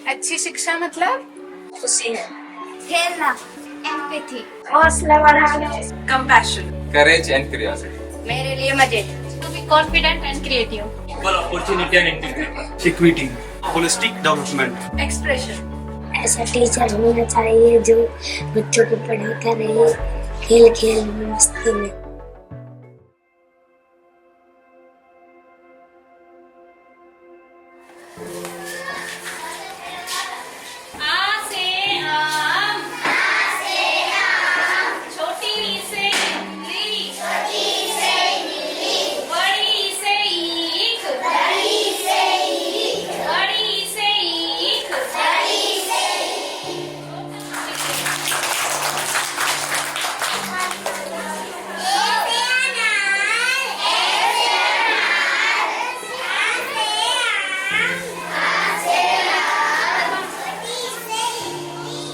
अच्छी शिक्षा मतलब खुशी है, खेलना, एम्पैथी, हौसला बढ़ाना, कंपैशन, courage and curiosity. मेरे लिए मजे, to be confident and creative, equal opportunity and integrity, equity, holistic development, expression. ऐसा टीचर होना चाहिए जो बच्चों को पढ़ाता रहे खेल खेल में मस्ती में। आ से आम, छोटी से इमली, बड़ी से ईख, बड़ी से ईख,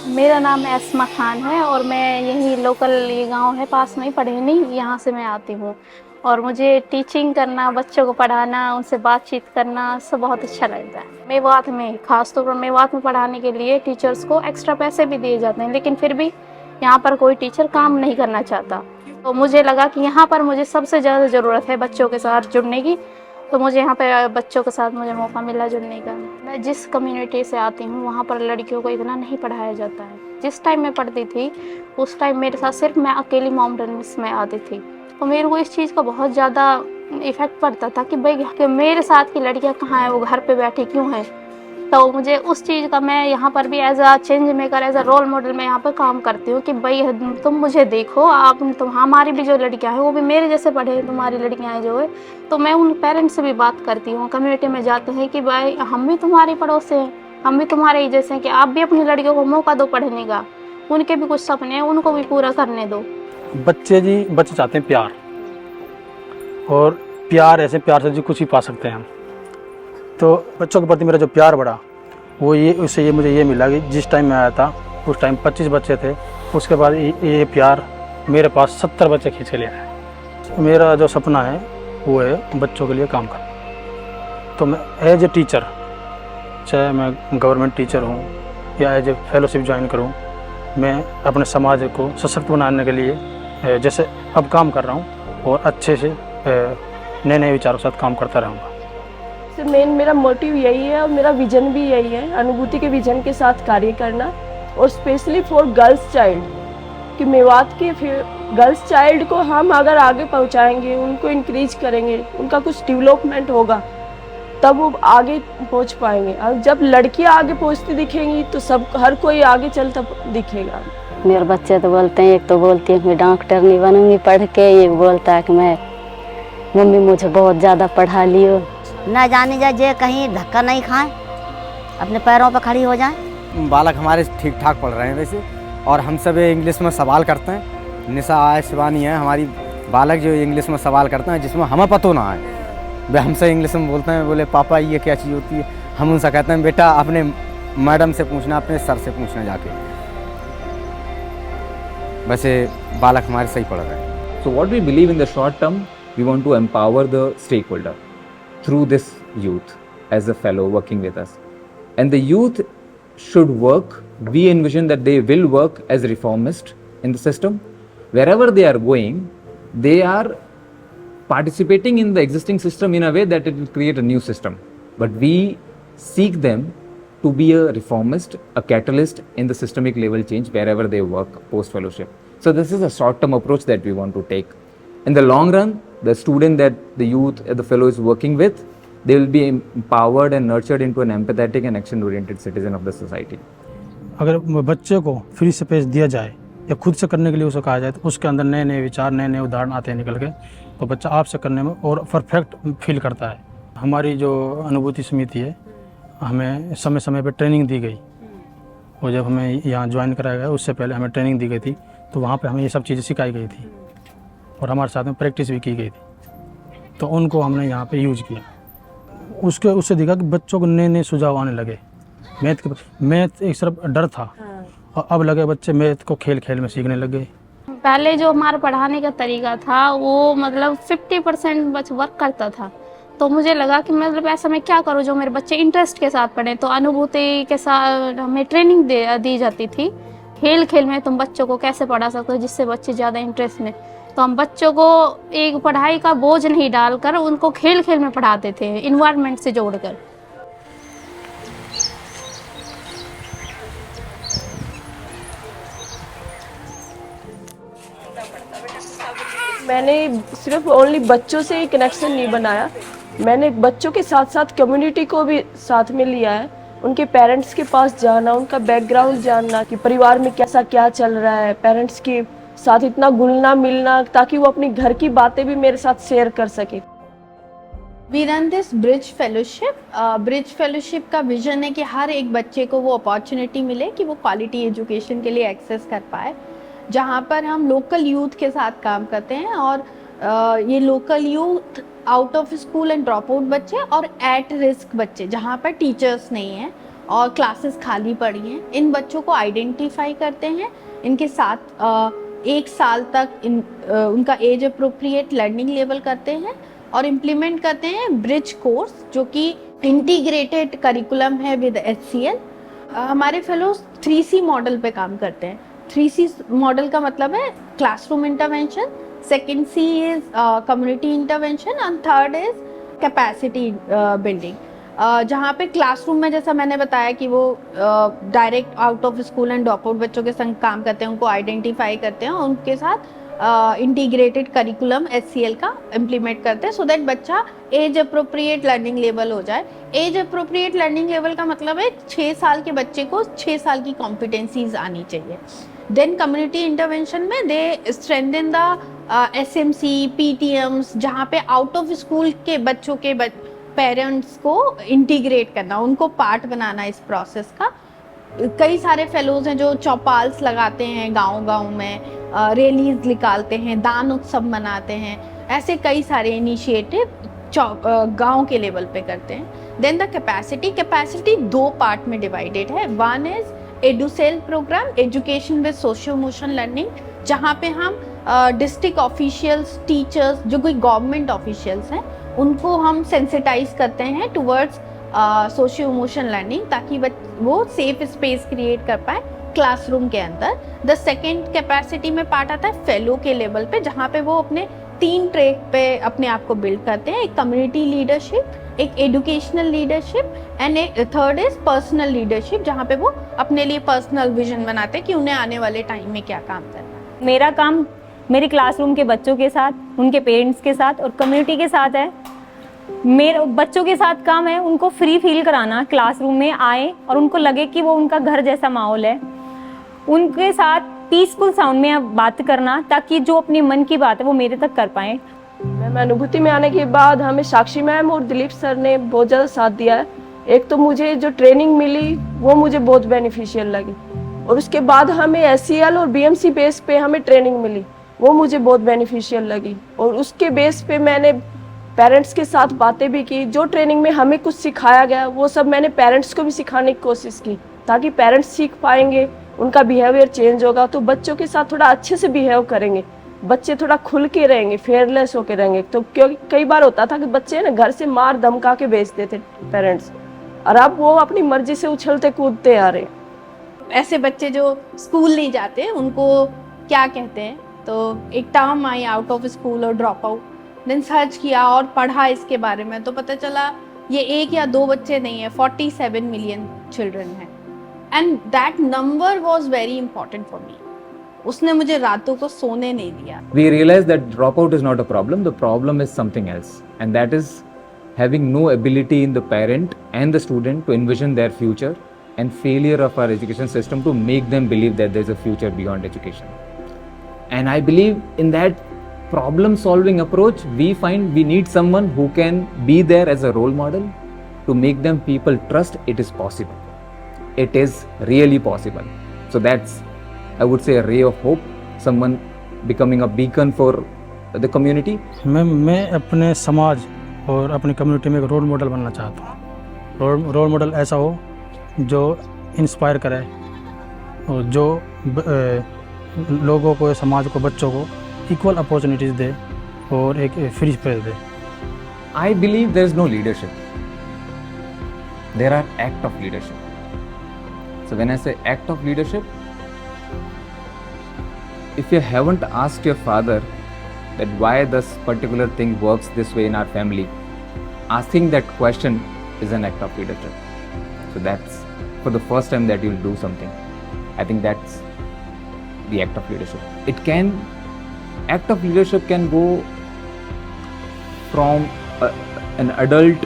मेरा नाम एस्मा खान है और मैं यहीं लोकल, ये गांव है पास में ही, पढ़ेनी, यहाँ से मैं आती हूँ। और मुझे टीचिंग करना, बच्चों को पढ़ाना, उनसे बातचीत करना सब बहुत अच्छा लगता है। मेवात में, खासतौर पर मेवात में पढ़ाने के लिए टीचर्स को एक्स्ट्रा पैसे भी दिए जाते हैं, लेकिन फिर भी यहाँ पर कोई टीचर काम नहीं करना चाहता। तो मुझे लगा कि यहाँ पर मुझे सबसे ज़्यादा ज़रूरत है बच्चों के साथ जुड़ने की, तो मुझे यहाँ पे बच्चों के साथ मुझे मौका मिला जुड़ने का। मैं जिस कम्युनिटी से आती हूँ वहाँ पर लड़कियों को इतना नहीं पढ़ाया जाता है। जिस टाइम मैं पढ़ती थी उस टाइम मेरे साथ सिर्फ मैं अकेली मॉमडन्स में आती थी, तो मेरे को इस चीज़ का बहुत ज़्यादा इफ़ेक्ट पड़ता था कि भाई कि मेरे साथ की लड़कियाँ कहाँ हैं, वो घर पे बैठी क्यों हैं। तो मुझे उस चीज़ का, मैं यहाँ पर भी as a change maker, as a role model मैं यहाँ पर काम करती हूँ कि भाई तुम मुझे देखो, आप तुम हमारी भी जो लड़कियाँ हैं वो भी मेरे जैसे पढ़े, तुम्हारी लड़कियाँ हैं जो है। तो मैं उन पेरेंट्स से भी बात करती हूँ, कम्युनिटी में जाते हैं कि भाई हम भी तुम्हारी पड़ोस से हैं, हम भी तुम्हारे ही जैसे हैं, कि आप भी अपनी लड़कियों को मौका दो पढ़ने का, उनके भी कुछ सपने हैं, उनको भी पूरा करने दो। बच्चे चाहते हैं प्यार, और ऐसे प्यार से जो कुछ भी पा सकते हैं हम। तो बच्चों के प्रति मेरा जो प्यार बढ़ा वो उससे मुझे ये मिला कि जिस टाइम मैं आया था उस टाइम 25 बच्चे थे, उसके बाद ये प्यार मेरे पास 70 बच्चे खींच के ले आए। मेरा जो सपना है वो है बच्चों के लिए काम करना। तो मैं एज ए टीचर, चाहे मैं गवर्नमेंट टीचर हूँ या एज ए फेलोशिप ज्वाइन करूँ, मैं अपने समाज को सशक्त बनाने के लिए जैसे अब काम कर रहा हूँ और अच्छे से नए विचारों के साथ काम करता रहूँगा। मेन मेरा मोटिव यही है और मेरा विजन भी यही है, अनुभूति के विजन के साथ कार्य करना, और स्पेशली फॉर गर्ल्स चाइल्ड, कि मेवात के गर्ल्स चाइल्ड को हम अगर आगे पहुंचाएंगे, उनको इंक्रीज करेंगे, उनका कुछ डेवलपमेंट होगा, तब वो आगे पहुंच पाएंगे। और जब लड़कियां आगे पहुंचती दिखेंगी तो हर कोई आगे चलता दिखेगा। मेरे बच्चे तो बोलते हैं, एक तो बोलती है मैं डॉक्टर नहीं बनूंगी पढ़ के, एक बोलता है कि मैं मम्मी मुझे बहुत ज़्यादा पढ़ा लियो। न जाने जाए कहीं धक्का नहीं खाएं, अपने पैरों पर खड़ी हो जाएं। बालक हमारे ठीक ठाक पढ़ रहे हैं वैसे, और हम सब इंग्लिश में सवाल करते हैं। निशा आय शिवानी है हमारी बालक जो इंग्लिश में सवाल करते हैं जिसमें हमें पता ना है, वे हमसे इंग्लिश में बोलते हैं, बोले पापा ये क्या चीज़ होती है। हम उनसे कहते हैं बेटा अपने मैडम से पूछना, अपने सर से पूछना जाके। वैसे बालक हमारे सही पढ़ रहे हैं। So what we believe in the short term, we want to empower the stakeholder through this youth as a fellow working with us. And the youth should work, we envision that they will work as reformists in the system. Wherever they are going, they are participating in the existing system in a way that it will create a new system. But we seek them to be a reformist, a catalyst in the systemic level change wherever they work post-fellowship. So this is a short-term approach that we want to take. In the long run, the student that the youth, the fellow is working with, they will be empowered and nurtured into an empathetic and action-oriented citizen of the society. अगर बच्चे को free space दिया जाए या खुद से करने के लिए उसे कहा जाए, तो उसके अंदर नए विचार, नए उदाहरण आते हैं निकल के, तो बच्चा आपसे करने में और परफेक्ट फील करता है। हमारी जो अनुभूति समिति है, हमें समय समय पर ट्रेनिंग दी गई, और जब हमें यहाँ ज्वाइन कराया गया उससे पहले हमें ट्रेनिंग दी गई थी, तो वहाँ पे हमें ये सब चीज़ें सिखाई गई थी और हमारे साथ में प्रैक्टिस भी की गई थी। तो उनको हमने यहाँ पे यूज किया। उससे दिखा कि बच्चों को नए सुझाव आने लगे। मैथ एक सिर्फ डर था, और अब लगे बच्चे मैथ को खेल खेल में सीखने लग गए। पहले जो हमारा पढ़ाने का तरीका था वो मतलब 50% बच वर्क करता था, तो मुझे लगा कि मतलब ऐसा मैं क्या करूँ जो मेरे बच्चे इंटरेस्ट के साथ पढ़ें। तो अनुभूति के साथ हमें ट्रेनिंग दी जाती थी, खेल खेल में तुम बच्चों को कैसे पढ़ा सकते हो जिससे बच्चे ज़्यादा इंटरेस्ट में। तो हम बच्चों को एक पढ़ाई का बोझ नहीं डालकर उनको खेल खेल में पढ़ाते थे, इन्वायरमेंट से जोड़कर। मैंने सिर्फ ओनली बच्चों से ही कनेक्शन नहीं बनाया, मैंने बच्चों के साथ साथ कम्युनिटी को भी साथ में लिया है। उनके पेरेंट्स के पास जाना, उनका बैकग्राउंड जानना कि परिवार में कैसा क्या चल रहा है, पेरेंट्स के साथ इतना घुलना मिलना ताकि वो अपनी घर की बातें भी मेरे साथ शेयर कर सके। We run this bridge fellowship. Bridge fellowship का विजन है कि हर एक बच्चे को वो अपॉर्चुनिटी मिले कि वो क्वालिटी एजुकेशन के लिए एक्सेस कर पाए, जहाँ पर हम लोकल यूथ के साथ काम करते हैं। और ये local youth out of school and drop out बच्चे और एट रिस्क बच्चे जहाँ पर टीचर्स नहीं हैं और क्लासेस खाली पड़ी हैं, इन बच्चों को आइडेंटिफाई करते हैं, इनके साथ 1 साल तक उनका एज अप्रोप्रिएट लर्निंग लेवल करते हैं और इम्प्लीमेंट करते हैं ब्रिज कोर्स जो कि इंटीग्रेटेड करिकुलम है विद HCL। हमारे फेलोज 3C मॉडल पे काम करते हैं। 3C मॉडल का मतलब है classroom intervention, second C is community intervention and third is capacity building. जहाँ पे क्लासरूम में जैसा मैंने बताया कि वो direct out of school and drop out बच्चों के संग काम करते हैं, उनको आइडेंटिफाई करते हैं और उनके साथ इंटीग्रेटेड करिकुलम HCL का इम्प्लीमेंट करते हैं सो दैट बच्चा एज अप्रोप्रिएट लर्निंग लेवल हो जाए। एज अप्रोप्रिएट लर्निंग लेवल का मतलब है 6 साल के बच्चे को 6 साल की कॉम्पिटेंसीज आनी चाहिए। देन कम्युनिटी इंटरवेंशन में दे स्ट्रेंथन द SMC PTMs, जहाँ पे आउट ऑफ स्कूल के बच्चों के पेरेंट्स को इंटीग्रेट करना, उनको पार्ट बनाना इस प्रोसेस का। कई सारे फेलोज हैं जो चौपाल्स लगाते हैं गांव-गांव में, रैलीज निकालते हैं, दान उत्सव मनाते हैं, ऐसे कई सारे इनिशिएटिव गांव के लेवल पे करते हैं। देन द कैपेसिटी 2 पार्ट में डिवाइडेड है। One is Educel programme, education with socio emotional learning, जहाँ पे हम डिस्ट्रिक्ट ऑफिशियल्स, टीचर्स, जो कोई गवर्नमेंट ऑफिशियल्स हैं, उनको हम सेंसिटाइज करते हैं टुवर्ड्स सोशियो इमोशनल लर्निंग ताकि वो सेफ स्पेस क्रिएट कर पाए क्लासरूम के अंदर। द सेकेंड कैपेसिटी में पार्ट आता है फेलो के लेवल पे, जहाँ पे वो अपने 3 ट्रैक पे अपने आप को बिल्ड करते हैं। एक कम्युनिटी लीडरशिप, एक educational leadership and third is personal leadership, जहाँ पे वो अपने लिए पर्सनल विजन बनाते हैं कि उन्हें आने वाले टाइम में क्या काम करना है। मेरा काम मेरे क्लासरूम के बच्चों के साथ, उनके पेरेंट्स के साथ और कम्युनिटी के साथ है। मेरे बच्चों के साथ काम है उनको फ्री फील कराना, क्लासरूम में आए और उनको लगे कि वो उनका घर जैसा माहौल है। उनके साथ पीसफुल साउंड में बात करना ताकि जो अपने मन की बात है वो मेरे तक कर पाएँ। मैम अनुभूति में आने के बाद हमें साक्षी मैम और दिलीप सर ने बहुत ज़्यादा साथ दिया है। एक तो मुझे जो ट्रेनिंग मिली वो मुझे बहुत बेनिफिशियल लगी और उसके बाद हमें SCL और BMC बेस पे हमें ट्रेनिंग मिली, वो मुझे बहुत बेनिफिशियल लगी। और उसके बेस पे मैंने पेरेंट्स के साथ बातें भी की, जो ट्रेनिंग में हमें कुछ सिखाया गया वो सब मैंने पेरेंट्स को भी सिखाने की कोशिश की ताकि पेरेंट्स सीख पाएंगे, उनका बिहेवियर चेंज होगा तो बच्चों के साथ थोड़ा अच्छे से बिहेव करेंगे, बच्चे थोड़ा खुल के रहेंगे, फेयरलेस होके रहेंगे। तो क्योंकि कई बार होता था कि बच्चे ना घर से मार धमका के भेज देते पेरेंट्स, और अब वो अपनी मर्जी से उछलते कूदते आ रहे। ऐसे बच्चे जो स्कूल नहीं जाते उनको क्या कहते हैं, तो एक term I out of school और ड्रॉप आउट। देन सर्च किया और पढ़ा इसके बारे में तो पता चला ये 1 या 2 बच्चे नहीं है, 47 मिलियन चिल्ड्रन हैं। And that number was very important for me. उसने मुझे रातों को सोने नहीं दिया। We realized that dropout is not a problem. The problem is something else, and that is having no ability in the parent and the student to envision their future, and failure of our education system to make them believe that there is a future beyond education. And I believe in that problem solving approach, we find we need someone who can be there as a role model to make them people trust it is possible. It is really possible. So that's, I would say, a ray of hope, someone becoming a beacon for the community. मैं अपने समाज और अपनी community में एक role model बनना चाहता हूँ। रोल मॉडल ऐसा हो जो इंस्पायर करे और जो लोगों को, समाज को, बच्चों को इक्वल अपॉर्चुनिटीज़ दे और एक free space they. I believe there is no leadership. There are acts of leadership. So when I say act of leadership, if you haven't asked your father that why this particular thing works this way in our family, asking that question is an act of leadership. So that's for the first time that you'll do something. I think that's the act of leadership. Act of leadership can go from an adult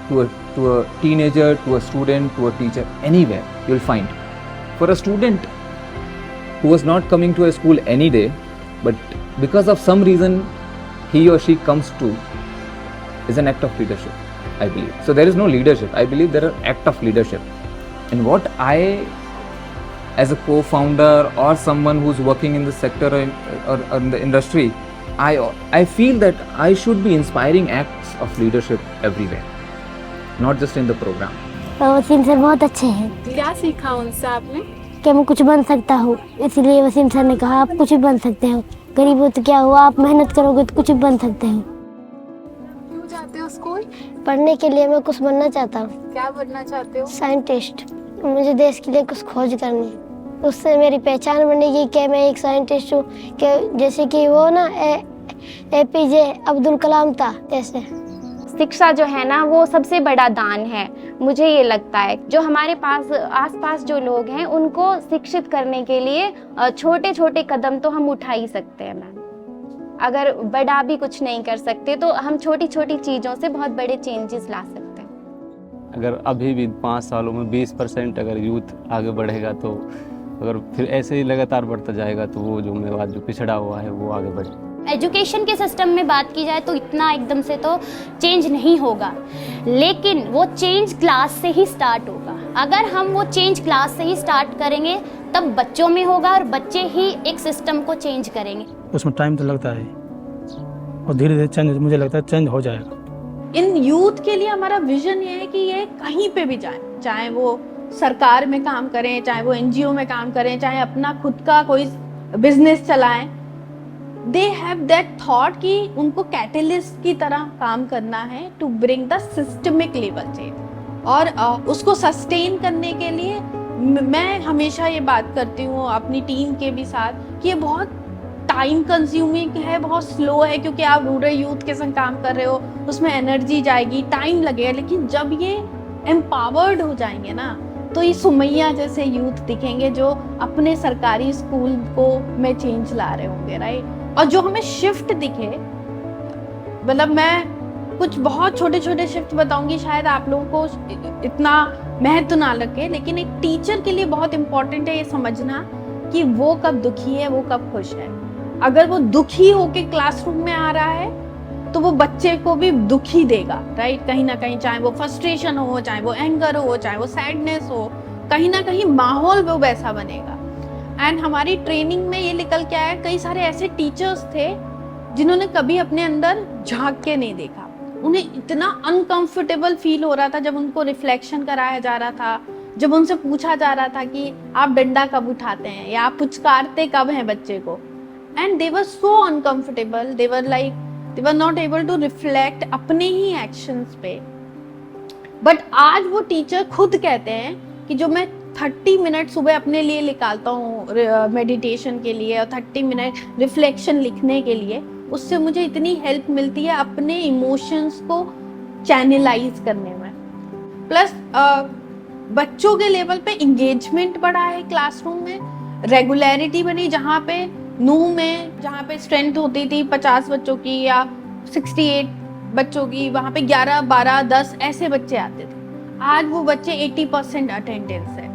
to a teenager, to a student, to a teacher, anywhere you'll find. For a student who was not coming to a school any day, but because of some reason he or she comes to, is an act of leadership, I believe. So there is no leadership. I believe there are acts of leadership. And what I, as a co-founder or someone who's working in the sector or in the industry, I feel that I should be inspiring acts of leadership everywhere, not just in the program. Waseem sir बहुत अच्छे हैं। क्या सीखा उनसे आपने? कि मैं कुछ बन सकता हूँ, इसलिए वसीम सर ने कहा आप कुछ भी बन सकते हो। गरीब हो तो क्या हुआ, आप मेहनत करोगे तो कुछ भी बन सकते हो। क्यों जाते हो स्कूल? पढ़ने के लिए मैं कुछ बनना चाहता हूँ। क्या बनना चाहते हो? साइंटिस्ट। मुझे देश के लिए कुछ खोज करनी है, उससे मेरी पहचान बनेगी कि मैं एक साइंटिस्ट हूँ, कि जैसे कि वो ना APJ अब्दुल कलाम था ऐसे। शिक्षा जो है ना वो सबसे बड़ा दान है, मुझे ये लगता है। जो हमारे पास आसपास जो लोग हैं उनको शिक्षित करने के लिए छोटे छोटे कदम तो हम उठा ही सकते हैं मैम। अगर बड़ा भी कुछ नहीं कर सकते तो हम छोटी छोटी चीज़ों से बहुत बड़े चेंजेस ला सकते हैं। अगर अभी भी 5 सालों में 20% अगर यूथ आगे बढ़ेगा, तो अगर फिर ऐसे ही लगातार बढ़ता जाएगा तो वो जो मेवात जो पिछड़ा हुआ है वो आगे बढ़े। एजुकेशन के सिस्टम में बात की जाए तो इतना एकदम से तो चेंज नहीं होगा, लेकिन वो चेंज क्लास से ही स्टार्ट होगा। अगर हम वो चेंज क्लास से ही स्टार्ट करेंगे तब बच्चों में होगा और बच्चे ही एक सिस्टम को चेंज करेंगे। उसमें टाइम तो लगता है और धीरे धीरे चेंज, मुझे लगता है चेंज हो जाएगा। इन यूथ के लिए हमारा विजन ये है कि ये कहीं पे भी जाए, चाहे वो सरकार में काम करें, चाहे वो NGO में काम करें, चाहे अपना खुद का कोई बिजनेस चलाएं, दे हैव दैट थॉट कि उनको कैटलिस्ट की तरह काम करना है to bring the systemic level change. और उसको सस्टेन करने के लिए मैं हमेशा ये बात करती हूँ अपनी टीम के भी साथ कि ये बहुत टाइम कंज्यूमिंग है, बहुत स्लो है, क्योंकि आप रूरल यूथ के संग काम कर रहे हो, उसमें एनर्जी जाएगी, टाइम लगेगा। लेकिन जब ये एम्पावर्ड हो जाएंगे ना, तो ये सुमैया जैसे यूथ दिखेंगे जो अपने सरकारी स्कूल को में चेंज ला रहे होंगे, राइट। और जो हमें शिफ्ट दिखे, मतलब मैं कुछ बहुत छोटे छोटे शिफ्ट बताऊंगी, शायद आप लोगों को इतना महत्व ना लगे, लेकिन एक टीचर के लिए बहुत इंपॉर्टेंट है ये समझना कि वो कब दुखी है, वो कब खुश है। अगर वो दुखी होके क्लासरूम में आ रहा है तो वो बच्चे को भी दुखी देगा, राइट। कहीं ना कहीं, चाहे वो फ्रस्ट्रेशन हो, चाहे वो एंगर हो, चाहे वो सैडनेस हो, कहीं ना कहीं माहौल वो वैसा बनेगा। एंड हमारी ट्रेनिंग में ये निकल के आया, कई सारे ऐसे टीचर्स थे जिन्होंने कभी अपने अंदर झांक के नहीं देखा। उन्हें इतना अनकंफर्टेबल फील हो रहा था जब उनको रिफ्लेक्शन कराया जा रहा था, जब उनसे पूछा जा रहा था कि आप डंडा कब उठाते हैं या आप पुचकारते कब हैं बच्चे को। And they were so uncomfortable, they were not able to reflect अपने ही एक्शंस पे। बट आज वो टीचर खुद कहते हैं कि जो मैं 30 मिनट सुबह अपने लिए निकालता हूँ मेडिटेशन के लिए और 30 मिनट रिफ्लेक्शन लिखने के लिए, उससे मुझे इतनी हेल्प मिलती है अपने इमोशंस को चैनलाइज करने में। प्लस बच्चों के लेवल पे इंगेजमेंट बढ़ा है क्लासरूम में, रेगुलरिटी बनी, जहाँ पे नूह में जहाँ पे स्ट्रेंथ होती थी 50 बच्चों की या 68 बच्चों की, वहाँ पे 11, 12, 10 ऐसे बच्चे आते थे। आज वो बच्चे 80% अटेंडेंस है।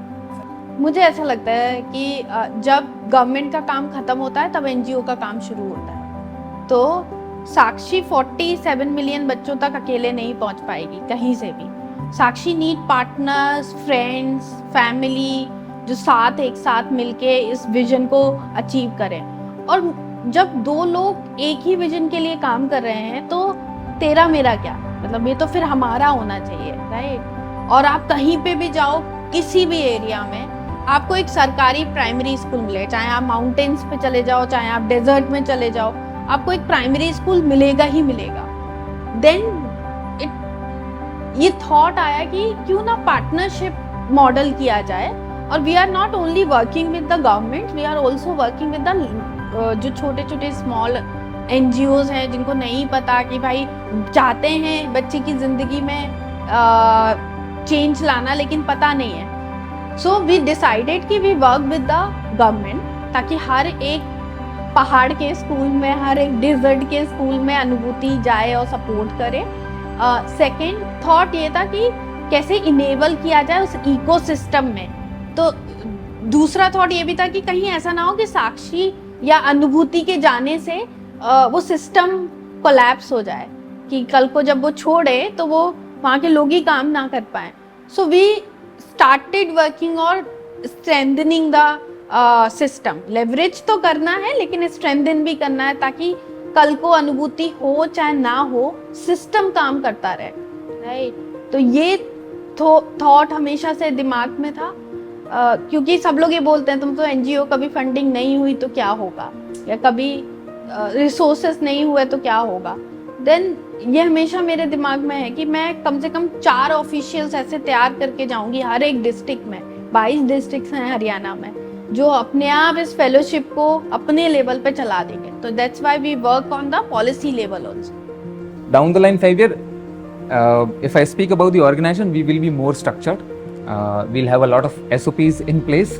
मुझे ऐसा लगता है कि जब गवर्नमेंट का काम खत्म होता है तब NGO का काम शुरू होता है। तो साक्षी 47 मिलियन बच्चों तक अकेले नहीं पहुंच पाएगी कहीं से भी। साक्षी नीड पार्टनर्स, फ्रेंड्स, फैमिली जो एक साथ मिलके इस विजन को अचीव करें। और जब दो लोग एक ही विजन के लिए काम कर रहे हैं तो तेरा मेरा क्या, मतलब ये तो फिर हमारा होना चाहिए, राइट। और आप कहीं पे भी जाओ, किसी भी एरिया में आपको एक सरकारी प्राइमरी स्कूल मिले, चाहे आप माउंटेन्स पे चले जाओ, चाहे आप डेजर्ट में चले जाओ, आपको एक प्राइमरी स्कूल मिलेगा ही मिलेगा। देन ये थॉट आया कि क्यों ना पार्टनरशिप मॉडल किया जाए, और we are not only working with the government, we are also working with the जो छोटे छोटे स्मॉल NGOs हैं जिनको नहीं पता कि भाई चाहते हैं बच्चे की ज़िंदगी में चेंज लाना लेकिन पता नहीं है। सो वी डिसाइडेड कि we work with the government, ताकि हर एक पहाड़ के स्कूल में, हर एक डिजर्ट के स्कूल में अनुभूति जाए और सपोर्ट करे। सेकेंड थॉट ये था कि कैसे इनेबल किया जाए उस इकोसिस्टम में। तो दूसरा थॉट ये भी था कि कहीं ऐसा ना हो कि साक्षी या अनुभूति के जाने से वो सिस्टम कोलैप्स हो जाए, कि कल को जब वो छोड़े तो वो वहाँ के लोग ही काम ना कर पाए। सो वी स्टार्टेड वर्किंग और स्ट्रेंथनिंग द सिस्टम। लेवरेज तो करना है लेकिन स्ट्रेंथन भी करना है, ताकि कल को अनुभूति हो चाहे ना हो, सिस्टम काम करता रहे, राइट। तो ये थॉट हमेशा से दिमाग में था, क्योंकि सब लोग ये बोलते हैं तुम तो NGO, कभी फंडिंग नहीं हुई तो क्या होगा, या कभी रिसोर्सेस नहीं हुए तो क्या होगा। देन ये हमेशा मेरे दिमाग में है कि मैं कम से कम 4 ऑफिशियल्स ऐसे तैयार करके जाऊंगी हर एक डिस्ट्रिक्ट में। 22 डिस्ट्रिक्ट्स हैं हरियाणा में, जो अपने आप इस फेलोशिप को अपने लेवल पे चला देंगे। तो that's why we work on the policy level also. Down the line 5 year, if I speak about the organization, we will be more structured. We'll have a lot of SOPs in place.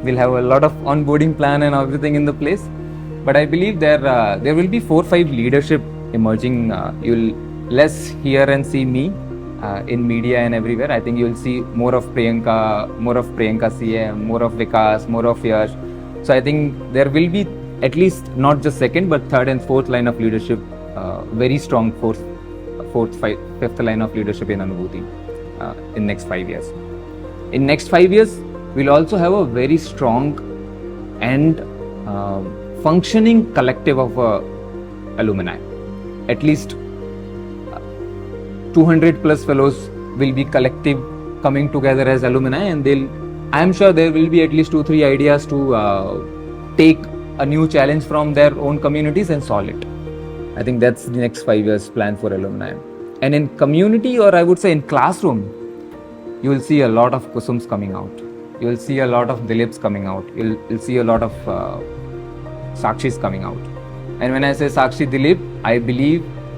We'll have a lot of onboarding plan and everything in the place. But I believe there will be 4-5 leadership emerging. You'll less hear and see me in media and everywhere. I think you'll see more of Priyanka CM, more of Vikas, more of Yash. So I think there will be at least not just second but third and fourth line of leadership, very strong fifth line of leadership in Anubhuti in next 5 years. In next 5 years, we'll also have a very strong and functioning collective of alumni. At least 200 plus fellows will be collective coming together as alumni, and I am sure there will be at least 2-3 ideas to take a new challenge from their own communities and solve it. I think that's the next 5 years plan for alumni. And in community, or I would say in classroom, you will see a lot of Kusums coming out. You will see a lot of Dilips coming out. You'll see a lot of Sakshis coming out. And when I say Sakshi Dilip,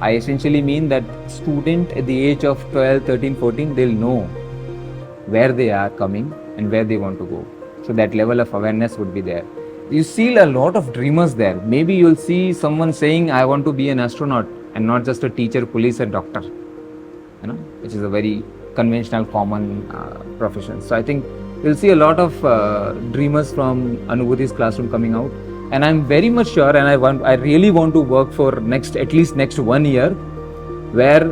I essentially mean that student at the age of 12, 13, 14, they'll know where they are coming and where they want to go. So that level of awareness would be there. You see a lot of dreamers there. Maybe you'll see someone saying, I want to be an astronaut, and not just a teacher, police and doctor, which is a very conventional, common profession. So I think you'll see a lot of dreamers from Anubhuti's classroom coming out. And I'm very much sure, and I really want to work for at least next 1 year, where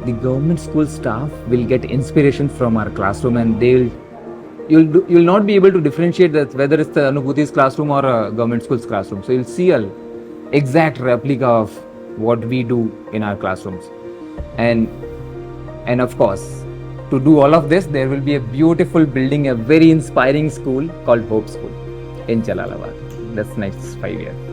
the government school staff will get inspiration from our classroom, and you'll not be able to differentiate that whether it's the Anubhuti's classroom or a government school's classroom. So you'll see an exact replica of what we do in our classrooms. And of course, to do all of this, there will be a beautiful building, a very inspiring school called Hope School in Jalalabad. That's next 5 years.